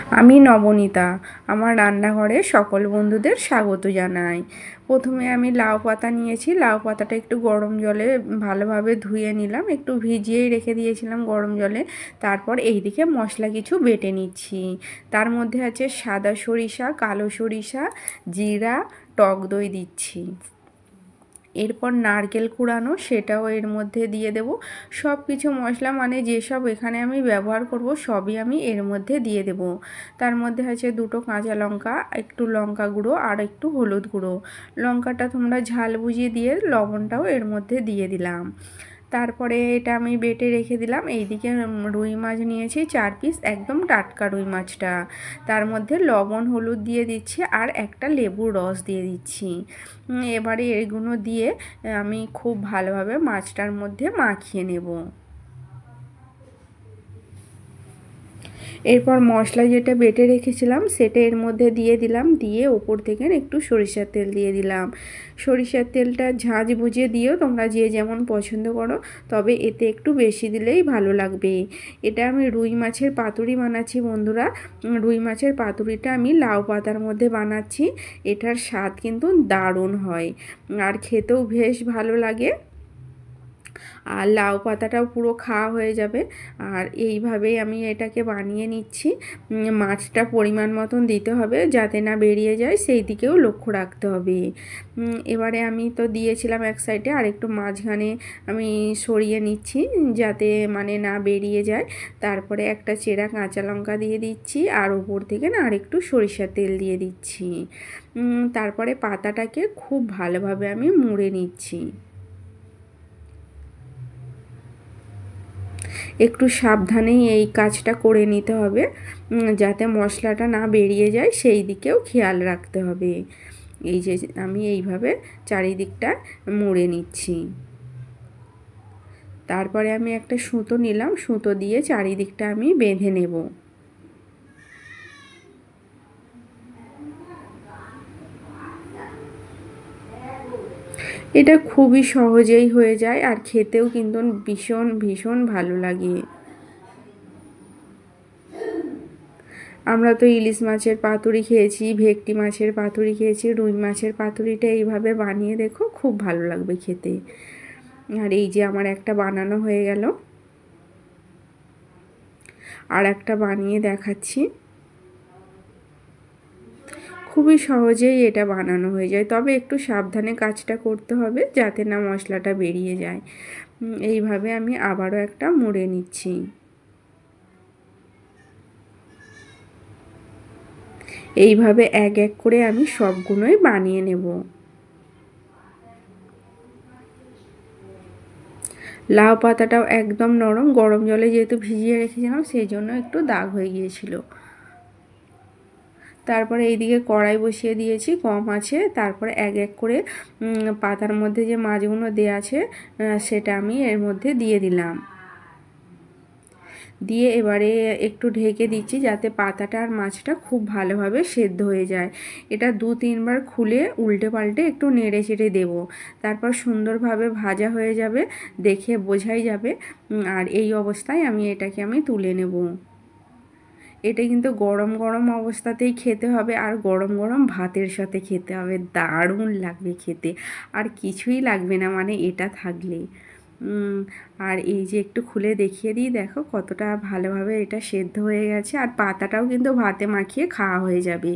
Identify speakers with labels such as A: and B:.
A: আমি নবনীতা। আমার রান্নাঘরে সকল বন্ধুদের স্বাগত জানাই। প্রথমে আমি লাউ পাতা নিয়েছি। লাউ পাতাটা একটু গরম জলে ভালোভাবে ধুয়ে নিলাম, একটু ভিজিয়েই রেখে দিয়েছিলাম গরম জলে। তারপর এইদিকে মশলা কিছু বেটে নিচ্ছি। তার মধ্যে আছে সাদা সরিষা, কালো সরিষা, জিরা, টক দই দিচ্ছি। এরপর নারকেল কুড়ানো, সেটাও এর মধ্যে দিয়ে দেব। সব কিছু মশলা মানে যেসব এখানে আমি ব্যবহার করব সবই আমি এর মধ্যে দিয়ে দেব। তার মধ্যে আছে দুটো কাঁচা লঙ্কা, একটু লঙ্কা গুঁড়ো আর একটু হলুদ গুঁড়ো। লঙ্কাটা তোমরা ঝাল বুঝিয়ে দিয়ে লবণটাও এর মধ্যে দিয়ে দিলাম। তারপরে এটা আমি বেটে রেখে দিলাম। এইদিকে রুই মাছ নিয়েছি 4 পিস, একদম টাটকা রুই মাছটা। তার মধ্যে লবণ হলুদ দিয়ে দিচ্ছি আর একটা লেবুর রস দিয়ে দিচ্ছি। এবারে এগুলো দিয়ে আমি খুব ভালোভাবে মাছটার মধ্যে মাখিয়ে নেব। এরপর মশলা যেটা বেটে রেখেছিলাম সেটা এর মধ্যে দিয়ে দিলাম, দিয়ে ওপর থেকে একটু সরিষার তেল দিয়ে দিলাম। সরিষার তেলটা ঝাঁঝ বুঝিয়ে দিও তোমরা যে যেমন পছন্দ করো, তবে এতে একটু বেশি দিলেই ভালো লাগবে। এটা আমি রুই মাছের পাতুরি বানাচ্ছি বন্ধুরা। রুই মাছের পাতুরিটা আমি লাউ পাতার মধ্যে বানাচ্ছি। এটার স্বাদ কিন্তু দারুণ হয় আর খেতেও বেশ ভালো লাগে। আর লাউ পাতাটাও পুরো খাওয়া হয়ে যাবে। আর এইভাবেই আমি এটাকে বানিয়ে নিচ্ছি। মাছটা পরিমাণ মতন দিতে হবে যাতে না বেরিয়ে যায়, সেই দিকেও লক্ষ্য রাখতে হবে। এবারে আমি তো দিয়েছিলাম এক সাইডে, আর একটু মাঝখানে আমি সরিয়ে নিচ্ছি যাতে মানে না বেরিয়ে যায়। তারপরে একটা চেরা কাঁচা লঙ্কা দিয়ে দিচ্ছি আর উপর থেকে না আর একটু সরিষার তেল দিয়ে দিচ্ছি। তারপরে পাতাটাকে খুব ভালোভাবে আমি মুড়ে নিচ্ছি। একটু সাবধানেই এই কাজটা করে নিতে হবে যাতে মশলাটা না বেরিয়ে যায়, সেই দিকেও খেয়াল রাখতে হবে। এই যে আমি এইভাবে চারিদিকটা মুড়ে নিচ্ছি। তারপরে আমি একটা সুতো নিলাম, সুতো দিয়ে চারিদিকটা আমি বেঁধে নেব। এটা খুবই সহজেই হয়ে যায় আর খেতেও কিন্তু ভীষণ ভীষণ ভালো লাগে। আমরা তো ইলিশ মাছের পাতুরি খেয়েছি, ভেটকি মাছের পাতুরি খেয়েছি, রুই মাছের পাতুরিটা এইভাবে বানিয়ে দেখো, খুব ভালো লাগবে খেতে। আর এই যে আমার একটা বানানো হয়ে গেল, আর একটা বানিয়ে দেখাচ্ছি। খুবই সহজেই এটা বানানো হয়ে যায়, তবে একটু সাবধানে কাজটা করতে হবে যাতে না মশলাটা বেরিয়ে যায়। এইভাবে আমি আবারও একটা মুড়ে নিচ্ছি। এইভাবে এক এক করে আমি সবগুলোই বানিয়ে নেব। লাউ পাতাটাও একদম নরম, গরম জলে যেহেতু ভিজিয়ে রেখেছিলাম সেই জন্য একটু দাগ হয়ে গিয়েছিল। তারপরে এইদিকে কড়াই বসিয়ে দিয়েছি কম আছে। তারপরে এক এক করে পাতার মধ্যে যে মাছগুলো দেওয়া আছে সেটা আমি এর মধ্যে দিয়ে দিলাম। দিয়ে এবারে একটু ঢেকে দিচ্ছি যাতে পাতাটা আর মাছটা খুব ভালোভাবে সেদ্ধ হয়ে যায়। এটা 2-3 বার খুলে উল্টে পাল্টে একটু নেড়ে চেড়ে দেবো। তারপর সুন্দরভাবে ভাজা হয়ে যাবে, দেখে বোঝাই যাবে। আর এই অবস্থায় এটাকে তুলে নেব। এটা কিন্তু গরম গরম অবস্থাতেই খেতে হবে আর গরম গরম ভাতের সাথে খেতে হবে, দারুণ লাগবে খেতে। আর কিছুই লাগবে না মানে এটা থাকলে। আর এই যে একটু খুলে দেখিয়ে দিই, দেখো কতটা ভালোভাবে এটা সেদ্ধ হয়ে গেছে আর পাতাটাও কিন্তু ভাতে মাখিয়ে খাওয়া হয়ে যাবে।